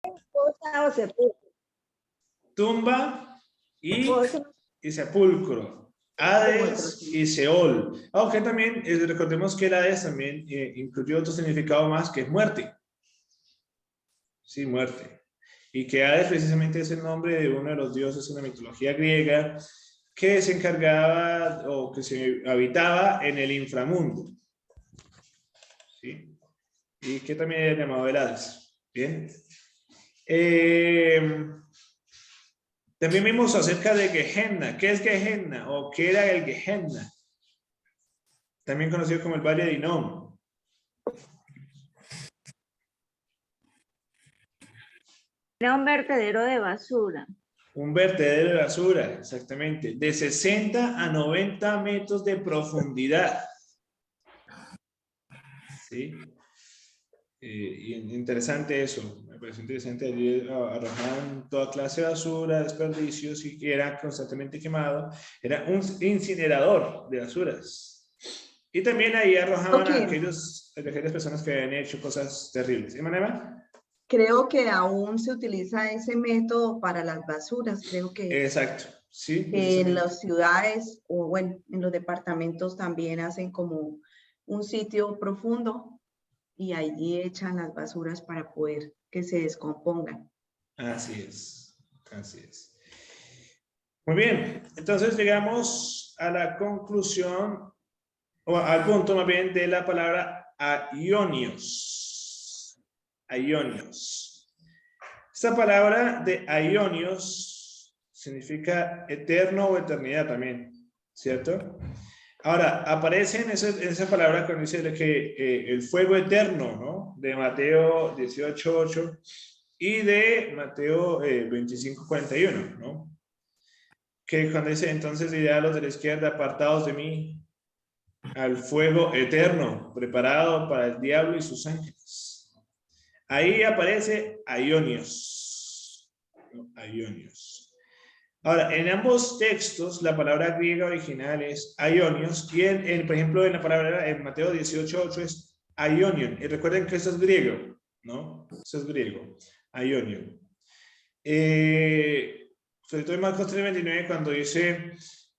Fosa o sepulcro. Tumba y Fosa. sepulcro. Hades y Seol. Aunque también recordemos que el Hades también incluye otro significado más que es muerte. Sí, muerte. Y que Hades precisamente es el nombre de uno de los dioses en la mitología griega que se encargaba o que se habitaba en el inframundo. ¿Sí? Y que también era llamado el Hades. Bien. También vimos acerca de Gehenna. ¿Qué es Gehenna? ¿O qué era el Gehenna? También conocido como el Valle de Hinnom. Era un vertedero de basura. Un vertedero de basura, exactamente. De 60 a 90 metros de profundidad. ¿Sí? Y interesante eso. Me pareció interesante. Allí arrojaban toda clase de basura, desperdicios y que era constantemente quemado. Era un incinerador de basuras. Y también ahí arrojaban a aquellas personas que habían hecho cosas terribles. ¿Sí, Manema? Creo que aún se utiliza ese método para las basuras. Creo que, exacto. Sí, en las ciudades o bueno, en los departamentos también hacen como un sitio profundo y allí echan las basuras para poder que se descompongan. Así es, así es. Muy bien, entonces llegamos a la conclusión, o al punto más bien de la palabra aionios. Aionios. Esta palabra de aionios significa eterno o eternidad también, ¿cierto? Ahora, aparece en esa palabra cuando dice que el fuego eterno, ¿no? De Mateo 18:8 y de Mateo 25:41, ¿no? Que cuando dice, entonces diré a los de la izquierda, apartados de mí, al fuego eterno, preparado para el diablo y sus ángeles. Ahí aparece aionios. Aionios. Ahora, en ambos textos, la palabra griega original es aionios, y por ejemplo, en la palabra en Mateo 18:8 es aionion. Y recuerden que eso es griego, ¿no? Eso es griego. Aionion. Sobre todo en Marcos 3:29, cuando dice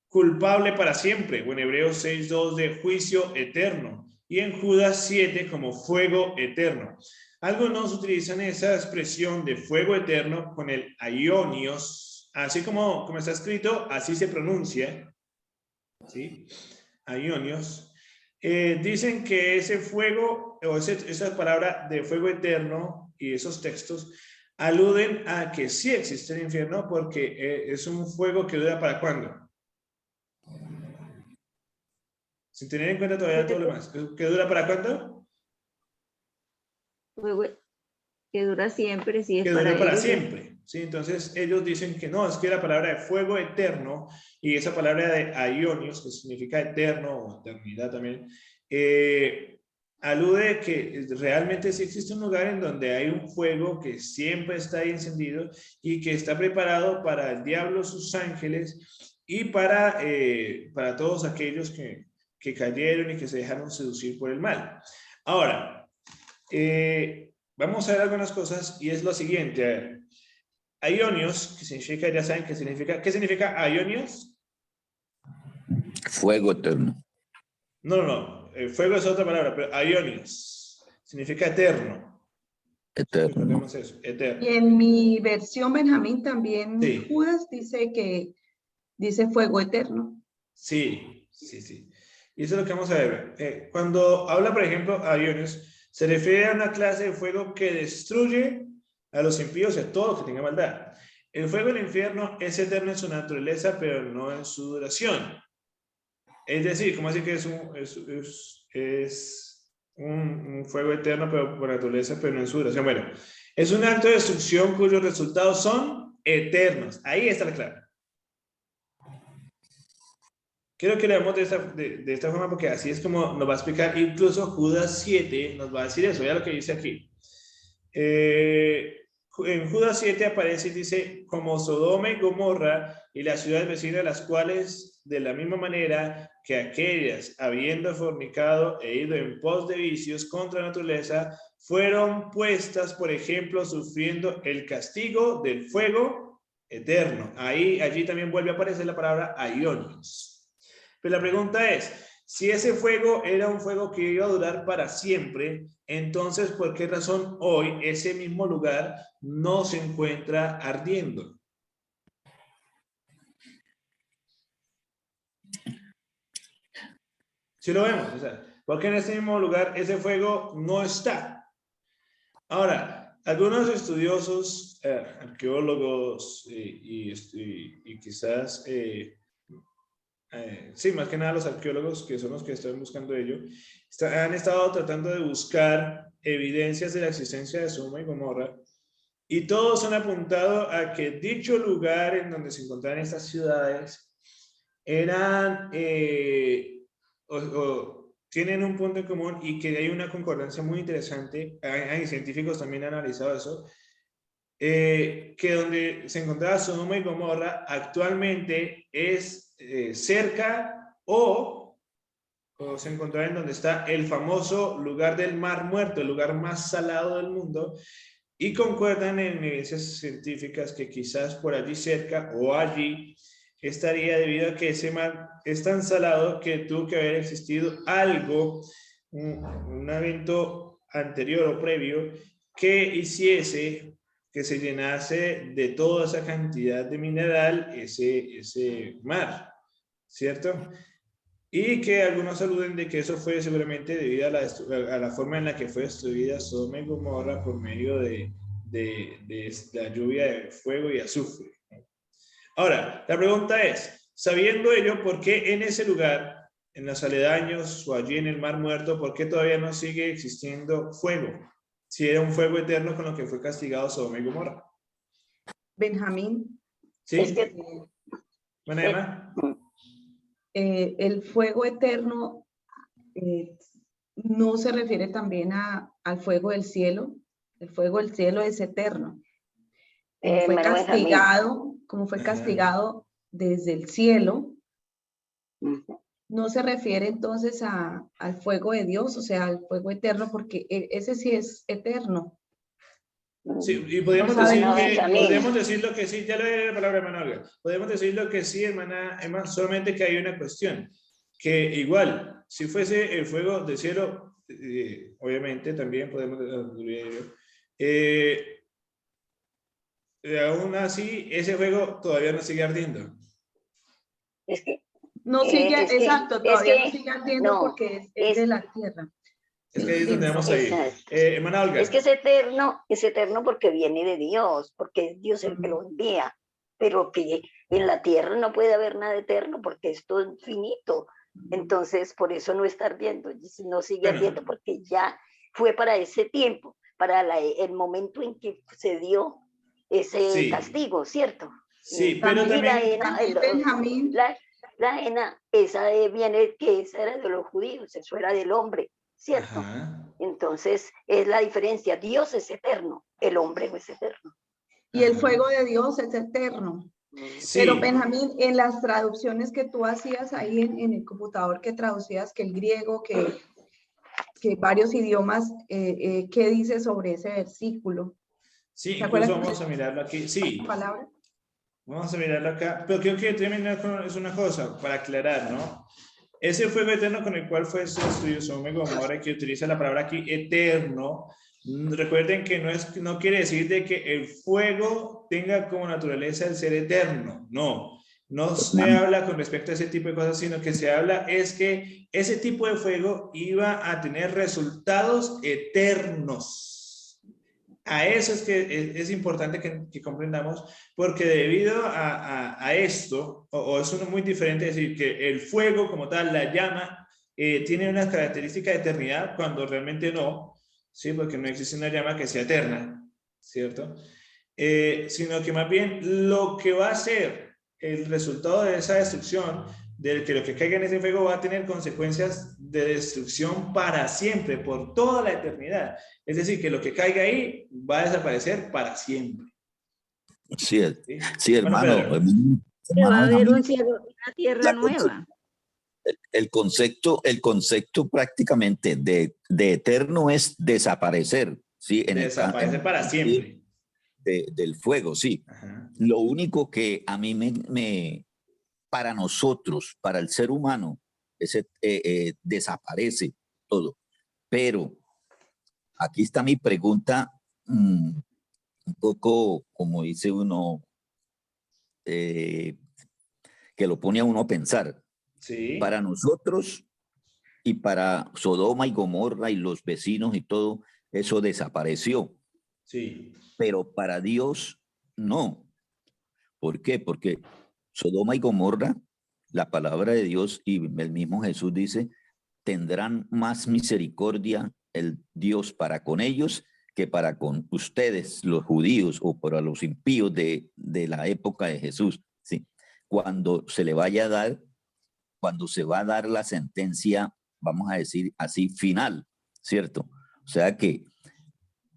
culpable para siempre, o en Hebreos 6:2 de juicio eterno, y en Judas 7 como fuego eterno. Algunos utilizan esa expresión de fuego eterno con el aionios, así como está escrito, así se pronuncia, ¿sí? Aionios. Dicen que ese fuego, o esa palabra de fuego eterno y esos textos aluden a que sí existe el infierno porque es un fuego que dura ¿para cuándo? Sin tener en cuenta todavía todo lo demás. ¿Que dura para cuándo? Que dura siempre, sí, es que para dura para ellos. siempre. ¿Sí? Entonces ellos dicen que no, es que la palabra de fuego eterno y esa palabra de aionios, que significa eterno o eternidad también, alude que realmente sí existe un lugar en donde hay un fuego que siempre está ahí encendido y que está preparado para el diablo, sus ángeles y para todos aquellos que cayeron y que se dejaron seducir por el mal. Ahora, vamos a ver algunas cosas y es lo siguiente. A ver, aionios, que significa, ya saben qué significa aionios. Fuego eterno. No. Fuego es otra palabra, pero aionios significa eterno. Eterno. Recordemos eso, eterno. Y en mi versión, Benjamín, también sí. Judas dice fuego eterno. Sí. Y eso es lo que vamos a ver. Cuando habla, por ejemplo, aionios, se refiere a una clase de fuego que destruye a los impíos y a todo que tenga maldad. El fuego del infierno es eterno en su naturaleza, pero no en su duración. Es decir, ¿cómo así que es un fuego eterno, pero por naturaleza, pero no en su duración? Bueno, es un acto de destrucción cuyos resultados son eternos. Ahí está la clave. Quiero que leamos de esta forma porque así es como nos va a explicar. Incluso Judas 7 nos va a decir eso. Vean lo que dice aquí. En Judas 7 aparece y dice, como Sodoma y Gomorra y las ciudades vecinas, las cuales de la misma manera que aquellas, habiendo fornicado e ido en pos de vicios contra la naturaleza, fueron puestas, por ejemplo, sufriendo el castigo del fuego eterno. Allí también vuelve a aparecer la palabra aionios. Pero la pregunta es, si ese fuego era un fuego que iba a durar para siempre, entonces, ¿por qué razón hoy ese mismo lugar no se encuentra ardiendo? Si lo vemos, o sea, ¿por qué en ese mismo lugar ese fuego no está? Ahora, algunos estudiosos, arqueólogos y quizás, sí, más que nada los arqueólogos, que son los que están buscando ello, han estado tratando de buscar evidencias de la existencia de Sodoma y Gomorra, y todos han apuntado a que dicho lugar en donde se encontraban estas ciudades eran, tienen un punto en común y que hay una concordancia muy interesante. Hay científicos también han analizado eso, que donde se encontraba Sodoma y Gomorra actualmente es cerca o se encontraba en donde está el famoso lugar del Mar Muerto, el lugar más salado del mundo, y concuerdan en evidencias científicas que quizás por allí cerca o allí estaría debido a que ese mar es tan salado que tuvo que haber existido algo, un evento anterior o previo que hiciese que se llenase de toda esa cantidad de mineral ese mar, ¿cierto? Y que algunos aluden de que eso fue seguramente debido a la forma en la que fue destruida Sodoma y Gomorra por medio de la lluvia de fuego y azufre. Ahora, la pregunta es, sabiendo ello, ¿por qué en ese lugar, en los aledaños o allí en el Mar Muerto, por qué todavía no sigue existiendo fuego? Si era un fuego eterno con lo que fue castigado Sodoma y Gomorra. Benjamín, ¿Sí? Es que- Bueno, Emma. el fuego eterno no se refiere también al fuego del cielo. El fuego del cielo es eterno. Fue hermano Benjamín. castigado, como fue castigado desde el cielo, Ujú. no se refiere entonces al fuego de Dios, o sea, al fuego eterno, porque ese sí es eterno. Sí, y podemos No decir, sabemos, Benjamín. podemos decir lo que sí, ya le doy la palabra a hermana Olga. Podemos decir lo que sí, hermana Emma, solamente que hay una cuestión, que igual, si fuese el fuego del cielo, obviamente también podemos aún así, ese fuego todavía no sigue ardiendo. Es que, no sigue, es que- exacto, es todavía que- no sigue ardiendo no, porque es de la tierra. Es que ahí es donde vamos a ir. Exacto. Hermana Olga. Es que es eterno porque viene de Dios, porque es Dios el que lo envía, pero que en la tierra no puede haber nada eterno porque esto es finito. Entonces, por eso no está ardiendo, no sigue Bueno. ardiendo porque ya fue para ese tiempo, para el momento en que se dio ese Sí. castigo, ¿cierto? Sí, pero También, también... Benjamín, La ajena, esa viene, que esa era de los judíos, eso era del hombre, ¿cierto? Ajá. Entonces, es la diferencia. Dios es eterno, el hombre no es eterno. y el Ajá. fuego de Dios es eterno. Sí. Pero Benjamín, en las traducciones que tú hacías ahí en el computador, que traducías que el griego, que varios idiomas, ¿qué dice sobre ese versículo? Sí, ¿Te acuerdas incluso que vamos a mirarlo aquí. Sí, palabra? vamos a mirarlo acá. Pero creo que terminar con es una cosa para aclarar, ¿no? Ese fuego eterno con el cual fue destruido Sodoma y Gomorra, que utiliza la palabra aquí eterno, recuerden que no quiere decir de que el fuego tenga como naturaleza el ser eterno. No se habla con respecto a ese tipo de cosas, sino que se habla es que ese tipo de fuego iba a tener resultados eternos. A eso es que es importante que comprendamos, porque debido a esto, o es uno muy diferente decir que el fuego como tal, la llama, tiene una característica de eternidad cuando realmente no, ¿sí? Porque no existe una llama que sea eterna, ¿cierto? Sino que más bien lo que va a ser el resultado de esa destrucción, de que lo que caiga en ese fuego va a tener consecuencias de destrucción para siempre, por toda la eternidad. Es decir, que lo que caiga ahí va a desaparecer para siempre. Sí, ¿Sí? sí, hermano. Bueno, Que va a haber Benjamín, un cielo, una tierra nueva. el concepto prácticamente de eterno es desaparecer, ¿sí? Desaparece para siempre. Del fuego, sí. Ajá. Lo único que a mí para nosotros, para el ser humano, desaparece todo. Pero aquí está mi pregunta, un poco, como dice uno, que lo pone a uno a pensar. Sí. Para nosotros y para Sodoma y Gomorra y los vecinos y todo, eso desapareció. Sí. Pero para Dios, no. ¿Por qué? Porque Sodoma y Gomorra, la palabra de Dios y el mismo Jesús dice, tendrán más misericordia el Dios para con ellos que para con ustedes, los judíos, o para los impíos de la época de Jesús. ¿Sí? Cuando se le vaya a dar, cuando se va a dar la sentencia, vamos a decir así, final, ¿cierto? O sea que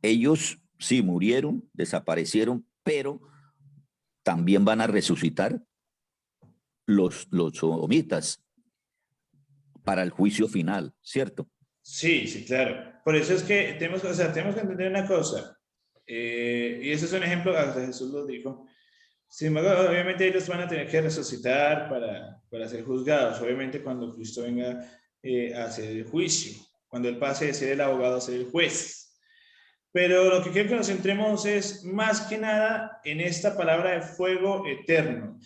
ellos sí murieron, desaparecieron, pero también van a resucitar los sodomitas para el juicio final, ¿cierto? Sí, sí, claro. Por eso es que tenemos, o sea, tenemos que entender una cosa. Y ese es un ejemplo, hasta Jesús lo dijo. Sin embargo, obviamente ellos van a tener que resucitar para ser juzgados. Obviamente cuando Cristo venga a hacer el juicio, cuando Él pase de ser el abogado a ser el juez. Pero lo que quiero que nos centremos es más que nada en esta palabra de fuego eterno.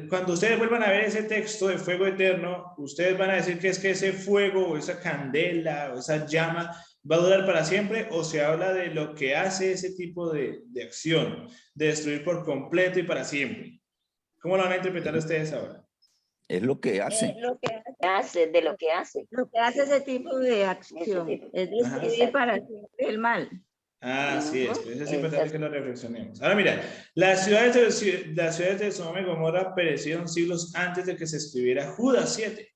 Cuando ustedes vuelvan a ver ese texto de fuego eterno, ustedes van a decir que es que ese fuego o esa candela o esa llama va a durar para siempre, o se habla de lo que hace ese tipo de acción, de destruir por completo y para siempre. ¿Cómo lo van a interpretar ustedes ahora? Es lo que hace. Lo que De lo que hace. Lo que hace ese tipo de acción es destruir para siempre el mal. Así es, pues es importante Exacto. que lo reflexionemos. Ahora mira, las ciudades de Sodoma y Gomorra perecieron siglos antes de que se escribiera Judas 7.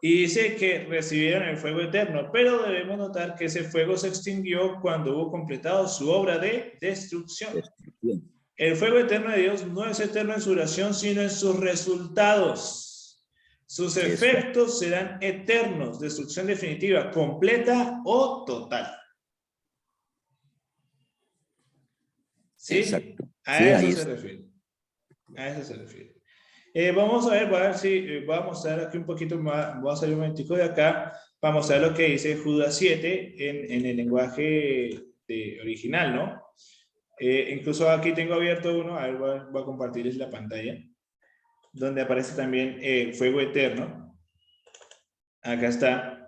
Y dice que recibieron el fuego eterno, pero debemos notar que ese fuego se extinguió cuando hubo completado su obra de destrucción. El fuego eterno de Dios no es eterno en su duración, sino en sus resultados. Sus efectos serán eternos, destrucción definitiva, completa o total. ¿Sí? Exacto. A Sí, eso se refiere. A eso se refiere. Vamos a ver si voy a mostrar aquí un poquito más, voy a salir un momentico de acá para mostrar lo que dice Judas 7 en el lenguaje original, ¿no? Incluso aquí tengo abierto uno, a ver, voy a compartirles la pantalla, donde aparece también fuego eterno. Acá está.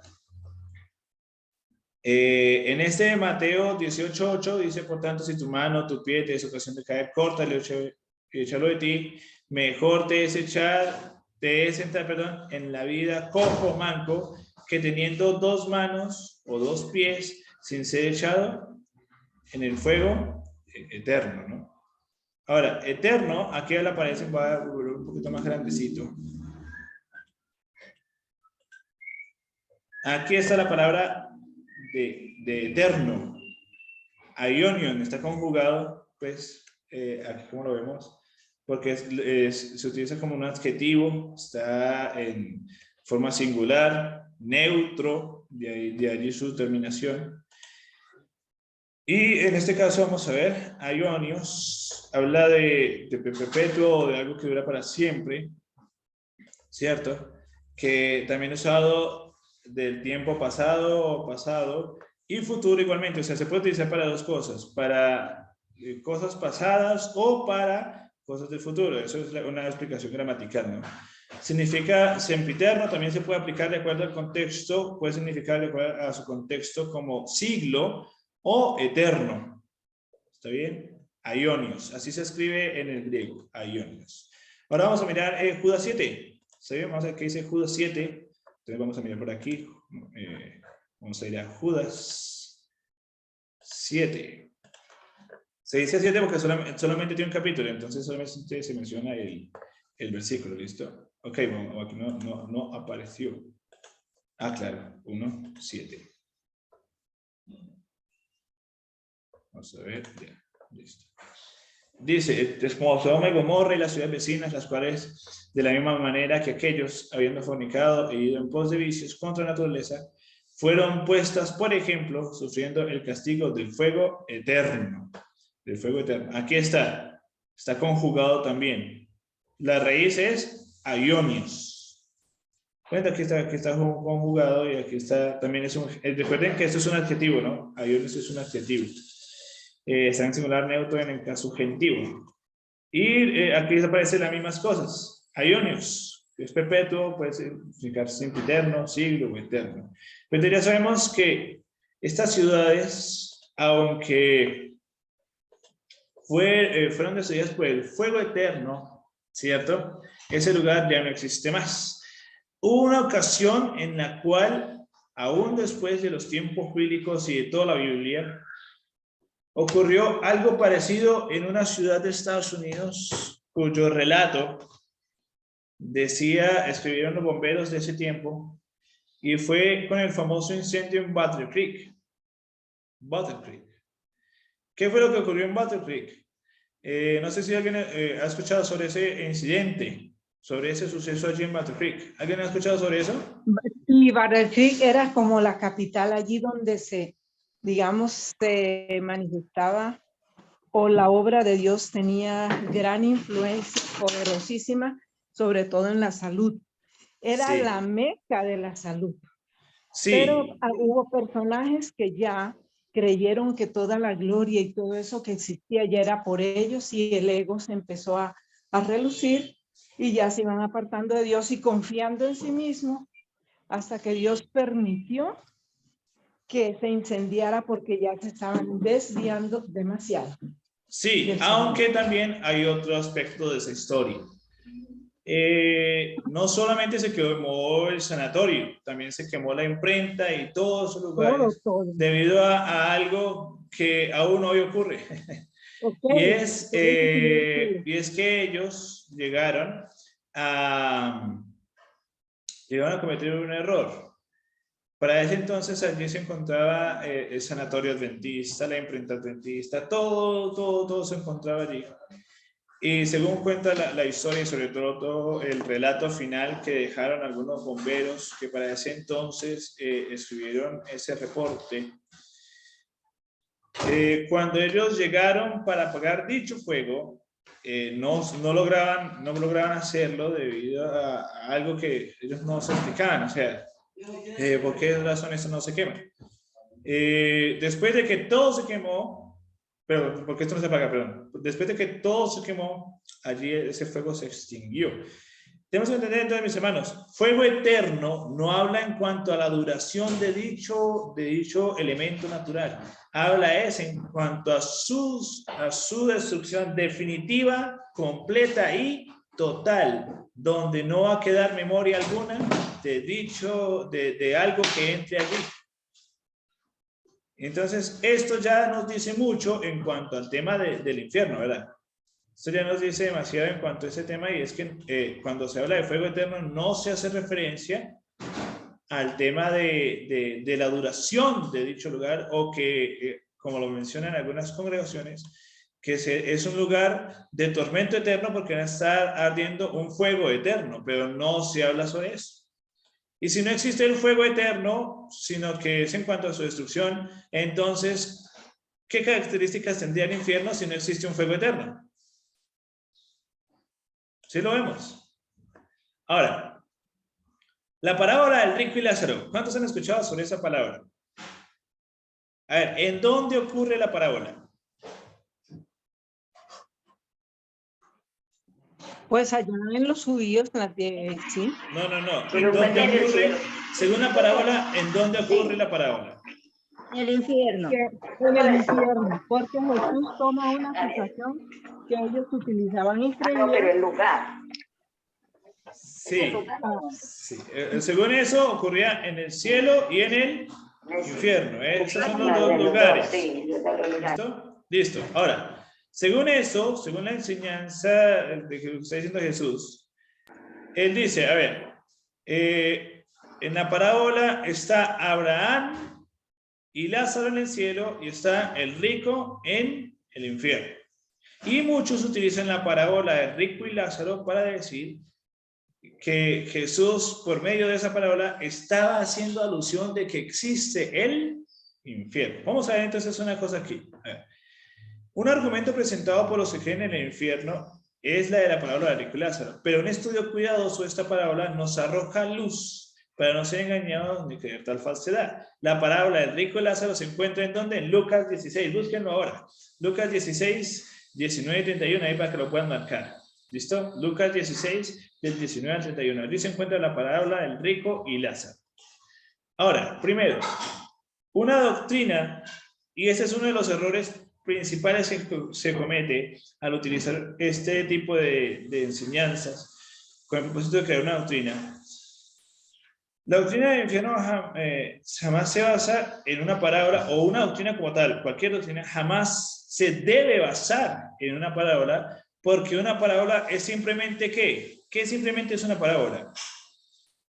En este de Mateo 18:8 dice, por tanto, si tu mano o tu pie te es ocasión de caer, córtale y échalo de ti. Mejor te es entrar en la vida cojo, manco, que teniendo dos manos o dos pies sin ser echado en el fuego eterno, ¿no? Ahora, eterno, aquí le aparece, voy a volver un poquito más grandecito. Aquí está la palabra de eterno. Aionion está conjugado, pues, aquí como lo vemos, porque se utiliza como un adjetivo, está en forma singular, neutro, de allí su terminación. Y en este caso vamos a ver, aionios, habla de perpetuo o de algo que dura para siempre, ¿cierto? Que también es usado del tiempo pasado y futuro igualmente, o sea, se puede utilizar para dos cosas, para cosas pasadas o para cosas del futuro. Eso es una explicación gramatical, ¿no? Significa sempiterno, también se puede aplicar de acuerdo al contexto, puede significar de acuerdo a su contexto como siglo o eterno. ¿Está bien? Aionios, así se escribe en el griego, aionios. Ahora vamos a mirar Judas 7. ¿Sí? Vamos a ver qué dice Judas 7. Entonces vamos a mirar por aquí. Vamos a ir a Judas 7. Se dice 7 porque solamente tiene un capítulo, entonces solamente se menciona el versículo, ¿listo? Ok, bueno, aquí no apareció. Ah, claro, 1:7. Vamos a ver, ya, listo. Dice, es como Sodoma y Gomorra y las ciudades vecinas, las cuales De la misma manera que aquellos, habiendo fornicado e ido en pos de vicios contra la naturaleza, fueron puestas, por ejemplo, sufriendo el castigo del fuego eterno. Del fuego eterno. Aquí está conjugado también. La raíz es aionios. Bueno, aquí está conjugado y aquí está también es un... recuerden que esto es un adjetivo, ¿no? Aionios es un adjetivo. Está en singular neutro en el caso genitivo. Y aquí aparecen las mismas cosas. Aionios, que es perpetuo, puede significar sempiterno, siglo o eterno. Pero ya sabemos que estas ciudades, aunque fueron destruidas por el fuego eterno, ¿cierto? Ese lugar ya no existe más. Hubo una ocasión en la cual, aún después de los tiempos bíblicos y de toda la Biblia, ocurrió algo parecido en una ciudad de Estados Unidos, cuyo relato escribieron los bomberos de ese tiempo, y fue con el famoso incendio en Battle Creek. Battle Creek. ¿Qué fue lo que ocurrió en Battle Creek? No sé si alguien ha escuchado sobre ese incidente, sobre ese suceso allí en Battle Creek. ¿Alguien ha escuchado sobre eso? Y Battle Creek era como la capital allí donde se manifestaba, o la obra de Dios tenía gran influencia, poderosísima, sobre todo en la salud. Era Sí. la meca de la salud. Sí. Pero hubo personajes que ya creyeron que toda la gloria y todo eso que existía ya era por ellos, y el ego se empezó a relucir, y ya se iban apartando de Dios y confiando en sí mismo, hasta que Dios permitió que se incendiara, porque ya se estaban desviando demasiado. Sí, aunque también hay otro aspecto de esa historia. No solamente se quemó el sanatorio, también se quemó la imprenta y todos esos lugares, todo. debido a algo que aún hoy ocurre. Okay. Y es que ellos llegaron a cometer un error. Para ese entonces allí se encontraba el sanatorio adventista, la imprenta adventista, todo se encontraba allí. Y según cuenta la historia y sobre todo el relato final que dejaron algunos bomberos que para ese entonces escribieron ese reporte, cuando ellos llegaron para apagar dicho fuego, no lograban hacerlo debido a algo que ellos no se explicaban, o sea, ¿por qué razón eso no se quema? Después de que todo se quemó, pero porque esto no se apaga, perdón. Después de que todo se quemó, allí ese fuego se extinguió. Tenemos que entender entonces, mis hermanos, fuego eterno no habla en cuanto a la duración de dicho elemento natural. Habla en cuanto a su destrucción definitiva, completa y total, donde no va a quedar memoria alguna de algo que entre allí. Entonces, esto ya nos dice mucho en cuanto al tema del infierno, ¿verdad? Esto ya nos dice demasiado en cuanto a ese tema, y es que cuando se habla de fuego eterno no se hace referencia al tema de la duración de dicho lugar, o que, como lo mencionan algunas congregaciones, que es un lugar de tormento eterno porque va a estar ardiendo un fuego eterno, pero no se habla sobre eso. Y si no existe el fuego eterno, sino que es en cuanto a su destrucción, entonces, ¿qué características tendría el infierno si no existe un fuego eterno? ¿Sí lo vemos? Ahora, la parábola del rico y Lázaro. ¿Cuántos han escuchado sobre esa palabra? A ver, ¿en dónde ocurre la parábola? Pues allá en los judíos, ¿sí? No. ¿En dónde ocurre? Según la parábola, ¿en dónde ocurre la parábola? En el infierno. En el infierno, porque Jesús toma una situación que ellos utilizaban y creían. Pero el lugar. Sí. Según eso, ocurría en el cielo y en el infierno. Esos son los dos lugares. ¿Listo? Listo. Ahora, según eso, según la enseñanza de que está diciendo Jesús, él dice, a ver, en la parábola está Abraham y Lázaro en el cielo, y está el rico en el infierno. Y muchos utilizan la parábola de rico y Lázaro para decir que Jesús, por medio de esa parábola, estaba haciendo alusión de que existe el infierno. Vamos a ver entonces una cosa aquí. A ver. Un argumento presentado por los que creen en el infierno es la de la parábola de rico y Lázaro, pero un estudio cuidadoso de esta parábola nos arroja luz para no ser engañados ni creer tal falsedad. La parábola del rico y Lázaro se encuentra en donde? En Lucas 16, búsquenlo ahora. Lucas 16, 19 y 31, ahí para que lo puedan marcar. ¿Listo? Lucas 16, del 19 al 31. Allí se encuentra la parábola del rico y Lázaro. Ahora, primero, una doctrina, y ese es uno de los errores principales que se comete al utilizar este tipo de enseñanzas con el propósito de crear una doctrina. La doctrina del infierno jamás se basa en una parábola o una doctrina como tal. Cualquier doctrina jamás se debe basar en una parábola, porque una parábola es simplemente ¿qué? ¿Qué simplemente es una parábola?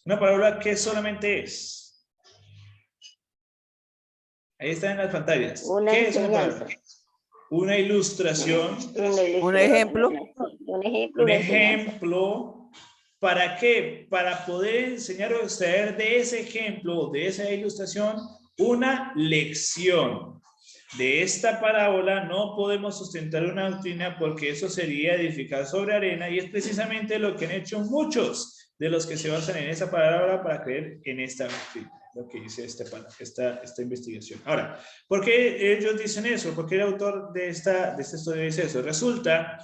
Una parábola, ¿qué solamente es? Ahí está en las pantallas. ¿Qué es una parábola? Una ilustración. Un ejemplo. Un ejemplo. ¿Para qué? Para poder enseñar o extraer de ese ejemplo, de esa ilustración, una lección. De esta parábola no podemos sustentar una doctrina porque eso sería edificar sobre arena, y es precisamente lo que han hecho muchos de los que se basan en esa parábola para creer en esta doctrina, lo que dice esta investigación. Ahora, ¿por qué ellos dicen eso? ¿Por qué el autor de este estudio dice eso? Resulta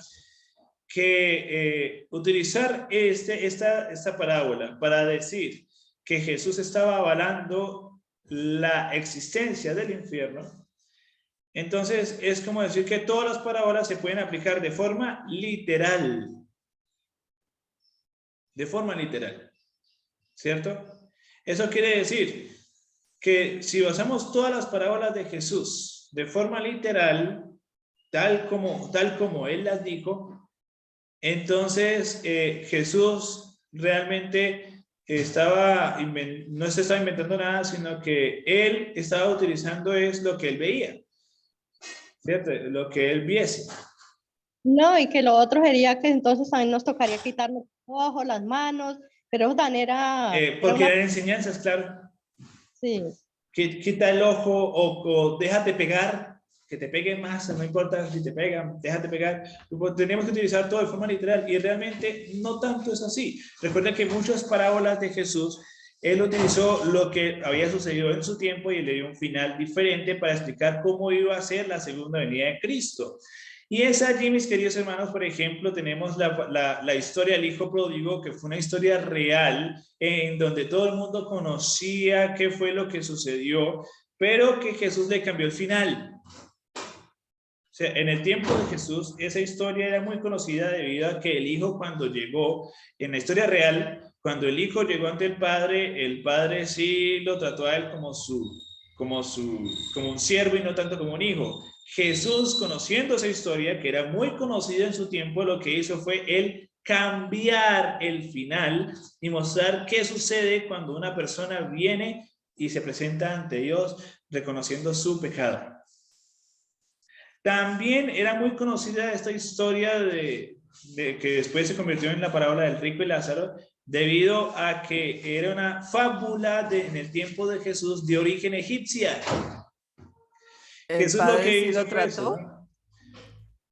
que utilizar esta parábola para decir que Jesús estaba avalando la existencia del infierno, entonces es como decir que todas las parábolas se pueden aplicar de forma literal. De forma literal. ¿Cierto? Eso quiere decir que si basamos todas las parábolas de Jesús de forma literal, tal como él las dijo, entonces Jesús realmente no se estaba inventando nada, sino que él estaba utilizando es lo que él veía, ¿cierto? Lo que él viese. No, y que lo otro sería que entonces también nos tocaría quitarnos los ojos, las manos, pero eso también era... Porque eran enseñanzas, claro. Sí. Quita el ojo o déjate pegar, que te peguen más, no importa si te pegan, déjate pegar. Tenemos que utilizar todo de forma literal, y realmente no tanto es así. Recuerden que muchas parábolas de Jesús, él utilizó lo que había sucedido en su tiempo y le dio un final diferente para explicar cómo iba a ser la segunda venida de Cristo. Y es allí, mis queridos hermanos, por ejemplo, tenemos la historia del hijo pródigo, que fue una historia real, en donde todo el mundo conocía qué fue lo que sucedió, pero que Jesús le cambió el final. O sea, en el tiempo de Jesús, esa historia era muy conocida debido a que el hijo, cuando llegó, en la historia real, cuando el hijo llegó ante el padre sí lo trató a él como un siervo y no tanto como un hijo. Jesús, conociendo esa historia, que era muy conocida en su tiempo, lo que hizo fue él cambiar el final y mostrar qué sucede cuando una persona viene y se presenta ante Dios reconociendo su pecado. También era muy conocida esta historia de que después se convirtió en la parábola del rico y Lázaro, debido a que era una fábula en el tiempo de Jesús de origen egipcia. Jesús lo que hizo fue eso, ¿no?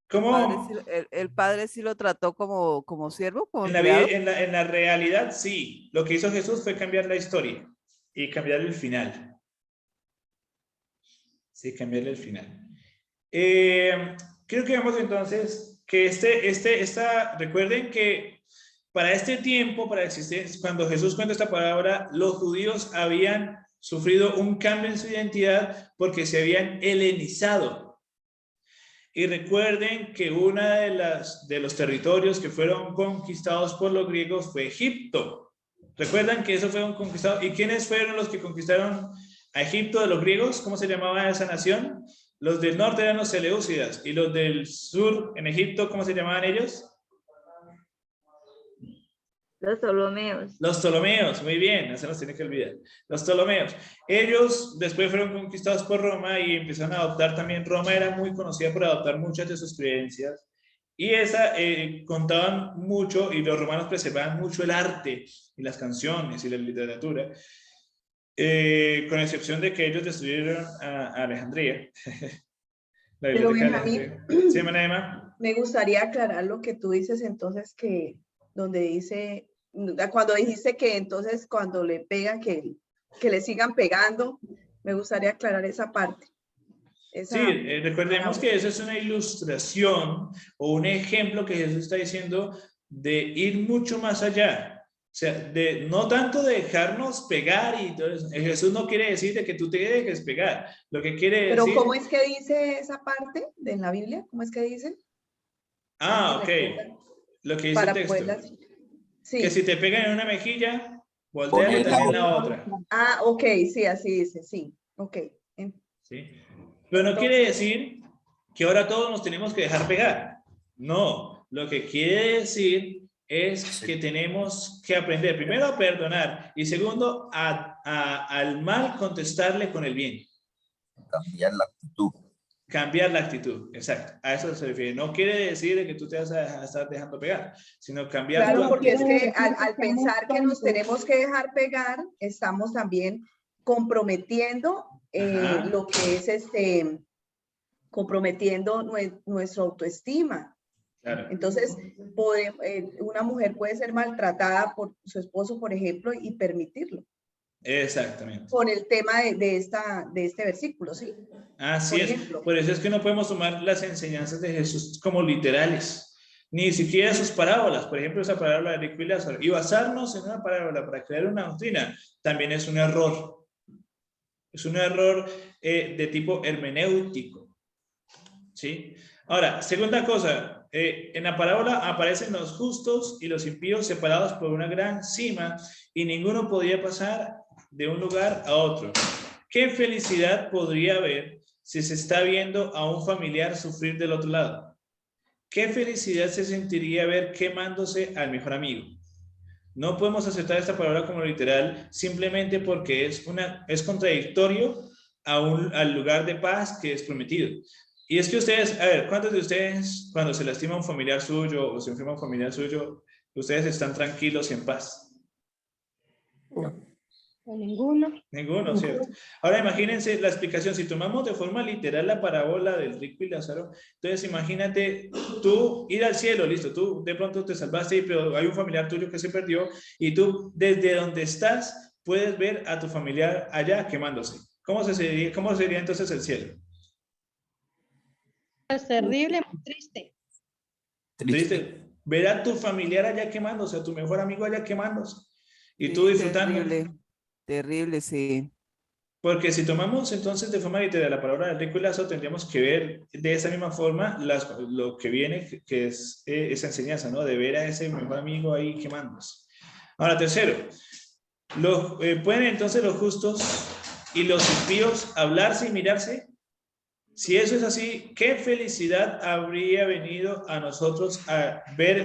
¿Cómo? El padre sí lo trató como siervo, como en la realidad, sí. Lo que hizo Jesús fue cambiar la historia y cambiar el final. Sí, cambiarle el final. Creo que vemos entonces que recuerden que para este tiempo, cuando Jesús cuenta esta palabra, los judíos habían sufrido un cambio en su identidad porque se habían helenizado. Y recuerden que una de los territorios que fueron conquistados por los griegos fue Egipto. ¿Recuerdan que eso fue un conquistado? ¿Y quiénes fueron los que conquistaron a Egipto de los griegos? ¿Cómo se llamaba esa nación? Los del norte eran los seleucidas, y los del sur en Egipto, ¿cómo se llamaban ellos? Los Ptolomeos. Los Ptolomeos, muy bien, no se nos tiene que olvidar. Los Ptolomeos. Ellos después fueron conquistados por Roma y empezaron a adoptar también. Roma era muy conocida por adoptar muchas de sus creencias. Y esa contaban mucho, y los romanos preservaban mucho el arte y las canciones y la literatura, con excepción de que ellos destruyeron a Alejandría, la Pero biblioteca de Benjamín, Alejandría. Sí, Emma. me gustaría aclarar lo que tú dices entonces, que donde dice, cuando dijiste que entonces cuando le pegan, que le sigan pegando, me gustaría aclarar esa parte. Sí, recordemos que eso es una ilustración o un ejemplo que Jesús está diciendo de ir mucho más allá. O sea, de, no tanto de dejarnos pegar y todo eso. Jesús no quiere decir de que tú te dejes pegar. Lo que quiere Pero decir... ¿cómo es que dice esa parte de la Biblia? ¿Cómo es que dice? Ah, ok. Lo que dice el Para texto. poderlas... Que si Sí. te pegan en una mejilla, volteale Poner la también la otra. Ah, ok, sí, así dice, sí. Ok. ¿Sí? Pero no quiere Entonces, decir que ahora todos nos tenemos que dejar pegar. No, lo que quiere decir es que tenemos que aprender, primero, a perdonar y segundo, al mal contestarle con el bien. Cambiar la actitud. Cambiar la actitud, exacto. A eso se refiere. No quiere decir de que tú te vas a estar dejando pegar, sino cambiar claro, tu porque es actitud. que al pensar que nos tenemos que dejar pegar, estamos también comprometiendo Ajá. lo que es comprometiendo nuestra autoestima. Claro. Entonces, una mujer puede ser maltratada por su esposo, por ejemplo, y permitirlo. Exactamente. Con el tema de este versículo, ¿sí? Así Por es. ejemplo. Por eso es que no podemos tomar las enseñanzas de Jesús como literales, ni siquiera sus parábolas. Por ejemplo, esa parábola de Rico y Lázaro. Y basarnos en una parábola para crear una doctrina también es un error. Es un error de tipo hermenéutico. ¿Sí? Ahora, segunda cosa. En la parábola aparecen los justos y los impíos separados por una gran cima y ninguno podía pasar de un lugar a otro. ¿Qué felicidad podría haber si se está viendo a un familiar sufrir del otro lado? ¿Qué felicidad se sentiría ver quemándose al mejor amigo? No podemos aceptar esta palabra como literal simplemente porque es contradictorio al lugar de paz que es prometido. Y es que ustedes, a ver, ¿cuántos de ustedes cuando se lastima un familiar suyo o se enferma un familiar suyo, ustedes están tranquilos y en paz? Ninguno. Ninguno, ¿cierto? Ahora imagínense la explicación. Si tomamos de forma literal la parábola del rico y Lázaro, entonces imagínate tú ir al cielo, listo, tú de pronto te salvaste, pero hay un familiar tuyo que se perdió y tú desde donde estás puedes ver a tu familiar allá quemándose. ¿Cómo sería entonces el cielo? Es terrible, muy triste. Triste. Ver a tu familiar allá quemándose, a tu mejor amigo allá quemándose y tú disfrutando. Terrible, terrible, sí. Porque si tomamos entonces de forma literal la palabra del rico y Lázaro, tendríamos que ver de esa misma forma lo que viene, que es esa enseñanza, ¿no? De ver a ese mejor amigo ahí quemándose. Ahora, tercero, ¿pueden entonces los justos y los impíos hablarse y mirarse? Si eso es así, ¿qué felicidad habría venido a nosotros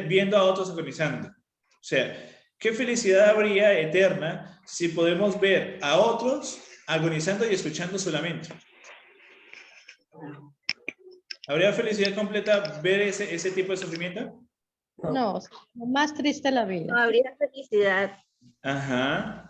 viendo a otros agonizando? O sea, ¿qué felicidad habría eterna si podemos ver a otros agonizando y escuchando su lamento? ¿Habría felicidad completa ver ese tipo de sufrimiento? No, más triste la vida. No habría felicidad. Ajá.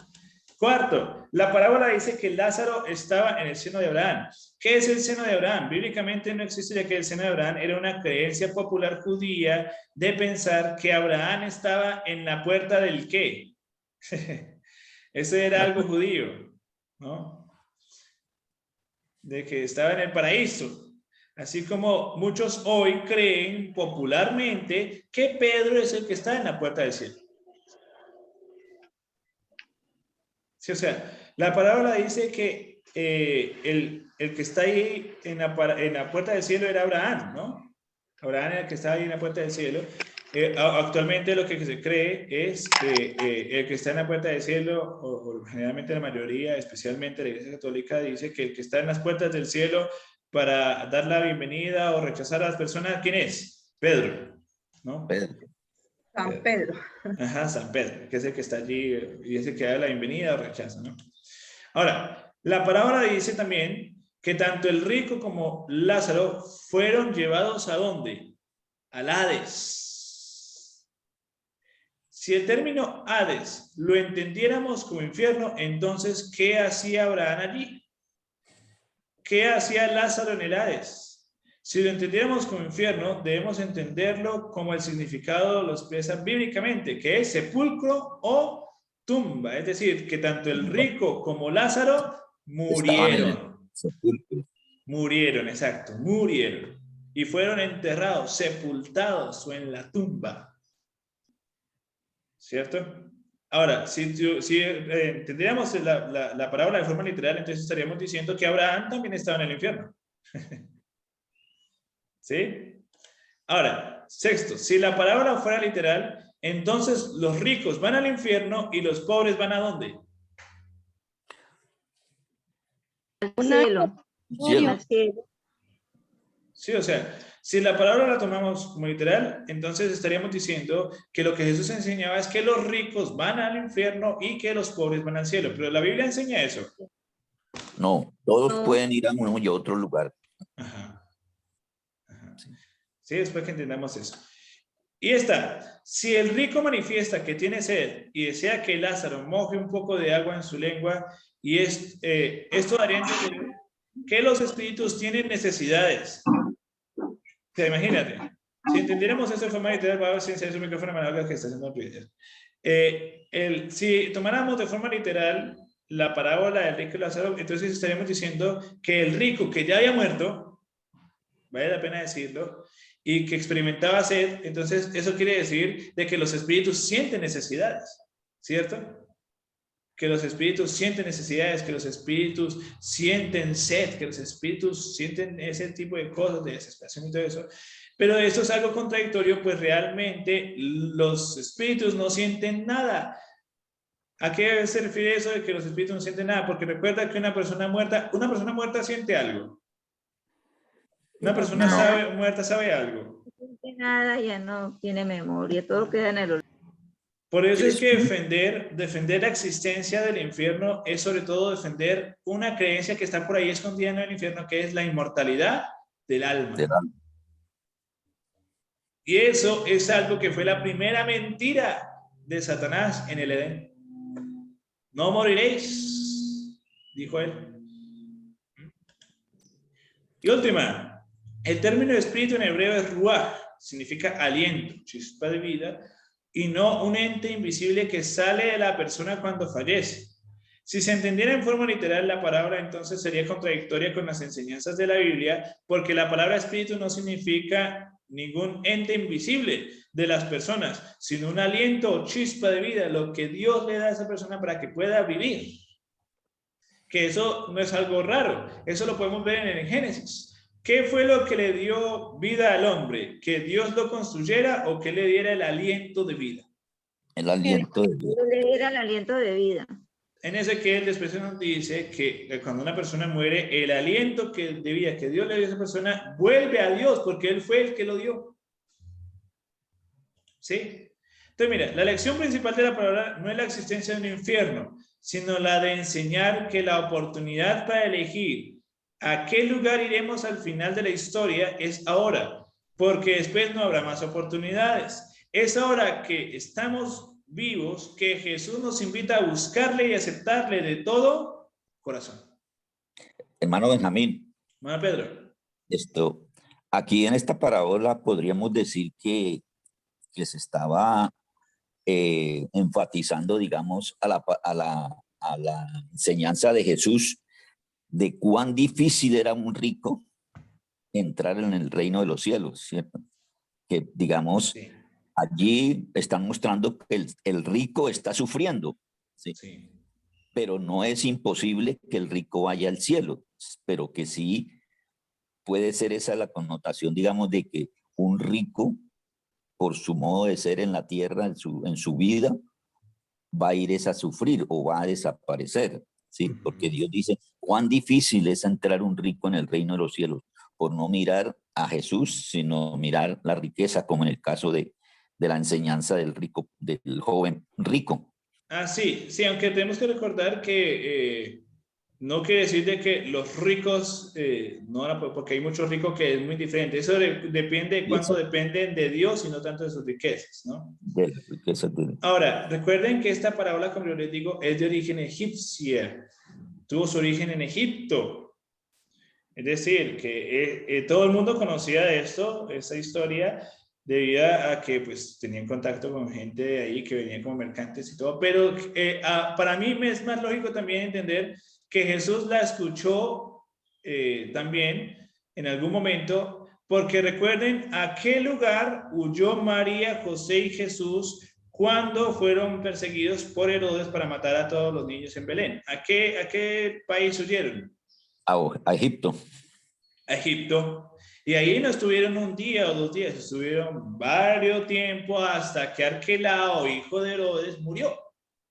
Cuarto, la parábola dice que Lázaro estaba en el seno de Abraham. ¿Qué es el seno de Abraham? Bíblicamente no existe, ya que el seno de Abraham era una creencia popular judía de pensar que Abraham estaba en la puerta del qué. Eso era algo judío, ¿no? De que estaba en el paraíso. Así como muchos hoy creen popularmente que Pedro es el que está en la puerta del cielo. Sí, o sea, la parábola dice que el que está ahí en la puerta del cielo era Abraham, ¿no? Abraham era el que estaba ahí en la puerta del cielo. Actualmente lo que se cree es que el que está en la puerta del cielo, o generalmente la mayoría, especialmente la Iglesia Católica, dice que el que está en las puertas del cielo para dar la bienvenida o rechazar a las personas, ¿quién es? Pedro, ¿no? Pedro. San Pedro. Ajá, San Pedro, que es el que está allí y es el que da la bienvenida o rechaza, ¿no? Ahora, la parábola dice también que tanto el rico como Lázaro fueron llevados ¿a dónde? al Hades. Si el término Hades lo entendiéramos como infierno, entonces, ¿qué hacía Abraham allí? ¿Qué hacía Lázaro en el Hades? Si lo entendiéramos como infierno, debemos entenderlo como el significado lo expresa bíblicamente, que es sepulcro o tumba. Es decir, que tanto el rico como Lázaro murieron. Murieron, exacto, murieron. Y fueron enterrados, sepultados o en la tumba. ¿Cierto? Ahora, si entendiéramos la parábola de forma literal, entonces estaríamos diciendo que Abraham también estaba en el infierno. ¿Sí? Ahora, sexto, si la parábola fuera literal, entonces los ricos van al infierno y los pobres van ¿a dónde? Al cielo. Cielo. Al cielo. Sí, o sea, si la palabra la tomamos como literal, entonces estaríamos diciendo que lo que Jesús enseñaba es que los ricos van al infierno y que los pobres van al cielo. Pero la Biblia enseña eso. No, todos No. pueden ir a uno y a otro lugar. Ajá. Ajá. Sí, después que entendamos eso. Y esta, si el rico manifiesta que tiene sed y desea que Lázaro moje un poco de agua en su lengua, y esto daría a entender que los espíritus tienen necesidades. O sea, imagínate, si entendiéramos esto de forma literal, va a ver si en su micrófono me que está haciendo el si tomáramos de forma literal la parábola del rico y Lázaro, entonces estaríamos diciendo que el rico que ya había muerto, vale la pena decirlo, y que experimentaba sed, entonces eso quiere decir de que los espíritus sienten necesidades, ¿cierto? Que los espíritus sienten necesidades, que los espíritus sienten sed, que los espíritus sienten ese tipo de cosas, de desesperación y todo eso. Pero esto es algo contradictorio, pues realmente los espíritus no sienten nada. ¿A qué se refiere eso de que los espíritus no sienten nada? Porque recuerda que una persona muerta siente algo. Una persona muerta sabe algo. No siente nada, ya no tiene memoria, todo queda en el olvido. Por eso es que defender la existencia del infierno es sobre todo defender una creencia que está por ahí escondida en el infierno, que es la inmortalidad del alma. Y eso es algo que fue la primera mentira de Satanás en el Edén. No moriréis, dijo él. Y última, el término espíritu en hebreo es ruach, significa aliento, chispa de vida, y no un ente invisible que sale de la persona cuando fallece. Si se entendiera en forma literal la palabra, entonces sería contradictoria con las enseñanzas de la Biblia, porque la palabra espíritu no significa ningún ente invisible de las personas, sino un aliento o chispa de vida, lo que Dios le da a esa persona para que pueda vivir. Que eso no es algo raro, eso lo podemos ver en el Génesis. ¿Qué fue lo que le dio vida al hombre? ¿Que Dios lo construyera o que le diera el aliento de vida? El aliento de vida. Le era el aliento de vida. En Ezequiel después se nos dice que cuando una persona muere, el aliento de vida que Dios le dio a esa persona vuelve a Dios porque Él fue el que lo dio. ¿Sí? Entonces mira, la lección principal de la palabra no es la existencia de un infierno, sino la de enseñar que la oportunidad para elegir a qué lugar iremos al final de la historia es ahora, porque después no habrá más oportunidades. Es ahora que estamos vivos que Jesús nos invita a buscarle y aceptarle de todo corazón. Hermano Benjamín, Hermano Pedro. Aquí en esta parábola podríamos decir que se estaba enfatizando, digamos, a la enseñanza de Jesús de cuán difícil era un rico entrar en el reino de los cielos, ¿cierto? Que, digamos, Sí. Allí están mostrando que el rico está sufriendo, ¿sí? Sí. Pero no es imposible que el rico vaya al cielo, pero que sí puede ser esa la connotación, digamos, de que un rico, por su modo de ser en la tierra, en su vida, va a ir a sufrir o va a desaparecer, ¿sí? Porque Dios dice, cuán difícil es entrar un rico en el reino de los cielos, por no mirar a Jesús, sino mirar la riqueza, como en el caso de la enseñanza del rico, del joven rico. Sí, aunque tenemos que recordar que no quiere decir de que los ricos, no, porque hay muchos ricos que es muy diferente. Eso depende de cuánto dependen de Dios y no tanto de sus riquezas, ¿no? De las riquezas de- Ahora, recuerden que esta parábola, como yo les digo, es de origen egipcio. Tuvo su origen en Egipto. Es decir, que todo el mundo conocía esto, esta historia, debido a que pues tenían contacto con gente de ahí que venían como mercantes y todo. Pero para mí me es más lógico también entender que Jesús la escuchó también en algún momento, porque recuerden a qué lugar huyó María, José y Jesús cuando fueron perseguidos por Herodes para matar a todos los niños en Belén. ¿A qué país huyeron? a Egipto. A Egipto. Y ahí no estuvieron un día o 2 días, estuvieron varios tiempos hasta que Arquelao, hijo de Herodes, murió.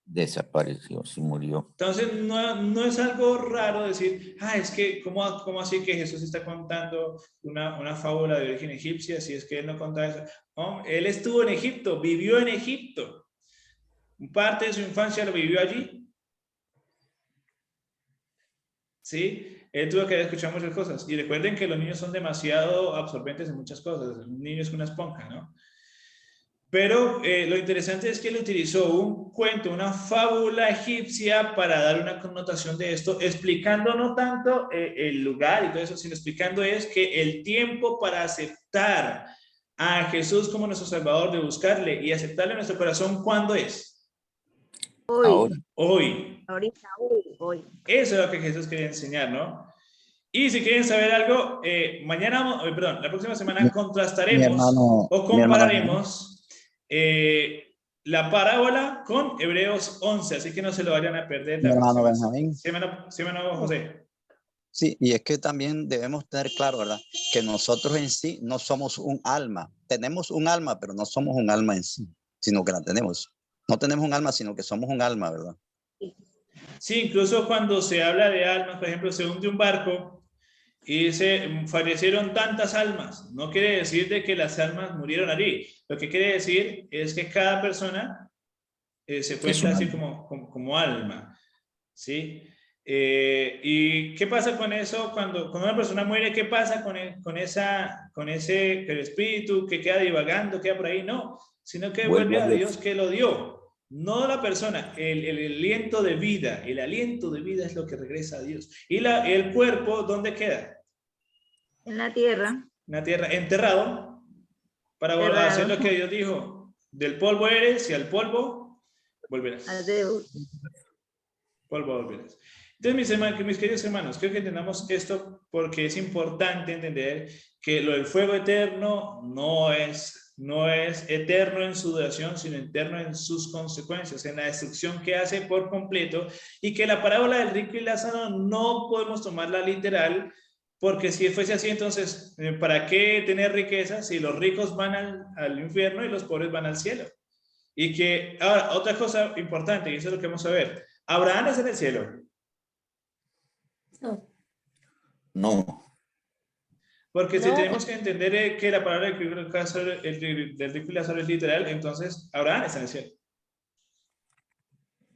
Desapareció, se murió. Entonces, no es algo raro decir, es que, ¿cómo así que Jesús está contando una fábula de origen egipcia si es que él no contaba eso? No, él estuvo en Egipto, vivió en Egipto. Parte de su infancia lo vivió allí. ¿Sí? Él tuvo que escuchar muchas cosas. Y recuerden que los niños son demasiado absorbentes en muchas cosas. Un niño es una esponja, ¿no? Pero lo interesante es que él utilizó un cuento, una fábula egipcia para dar una connotación de esto, explicando no tanto el lugar y todo eso, sino explicando es que el tiempo para aceptar a Jesús como nuestro Salvador, de buscarle y aceptarle en nuestro corazón, ¿cuándo es? Hoy, Ahora, Hoy. ahorita, hoy. Eso es lo que Jesús quería enseñar, ¿no? Y si quieren saber algo, la próxima semana contrastaremos o compararemos la parábola con Hebreos 11, así que no se lo vayan a perder. Mi hermano Benjamín. Sí, hermano José. Sí, y es que también debemos tener claro, ¿verdad? Que nosotros en sí no somos un alma. Tenemos un alma, pero no somos un alma en sí, sino que la tenemos. No tenemos un alma, sino que somos un alma, ¿verdad? Sí, incluso cuando se habla de almas, por ejemplo, se hunde un barco y dice, fallecieron tantas almas. No quiere decir de que las almas murieron allí. Lo que quiere decir es que cada persona se cuenta así como alma. ¿Sí? ¿Y qué pasa con eso? Cuando una persona muere, ¿qué pasa con ese espíritu que queda divagando, queda por ahí? No, sino que vuelve a Dios que lo dio. No la persona, el aliento de vida. El aliento de vida es lo que regresa a Dios. ¿Y el cuerpo dónde queda? En la tierra. En la tierra, enterrado, para hacer lo que Dios dijo. Del polvo eres y al polvo volverás. Polvo volverás. Entonces, mis queridos hermanos, creo que entendamos esto porque es importante entender que lo del fuego eterno no es eterno en su duración, sino eterno en sus consecuencias, en la destrucción que hace por completo, y que la parábola del rico y Lázaro no podemos tomarla literal, porque si fuese así, entonces, ¿para qué tener riquezas si los ricos van al infierno y los pobres van al cielo? Y que, ahora, otra cosa importante, y eso es lo que vamos a ver, ¿Abraham es en el cielo? no. Porque si tenemos que entender que la palabra del rico y Lázaro es literal, entonces Abraham está en el cielo.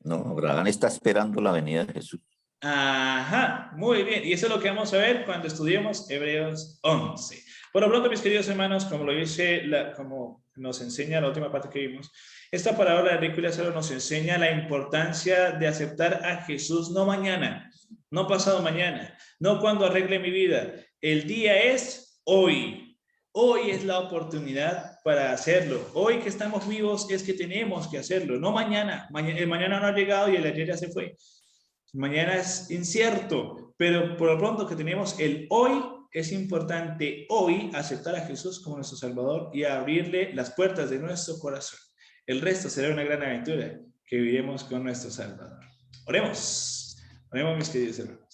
No, Abraham está esperando la venida de Jesús. Ajá, muy bien. Y eso es lo que vamos a ver cuando estudiemos Hebreos 11. Por lo pronto, mis queridos hermanos, como lo dice, como nos enseña la última parte que vimos, esta palabra de rico y Lázaro nos enseña la importancia de aceptar a Jesús no mañana, no pasado mañana, no cuando arregle mi vida. El día es hoy. Hoy es la oportunidad para hacerlo. Hoy que estamos vivos es que tenemos que hacerlo, no mañana. El mañana no ha llegado y el ayer ya se fue. Mañana es incierto, pero por lo pronto que tenemos el hoy, es importante hoy aceptar a Jesús como nuestro Salvador y abrirle las puertas de nuestro corazón. El resto será una gran aventura que viviremos con nuestro Salvador. Oremos, mis queridos hermanos.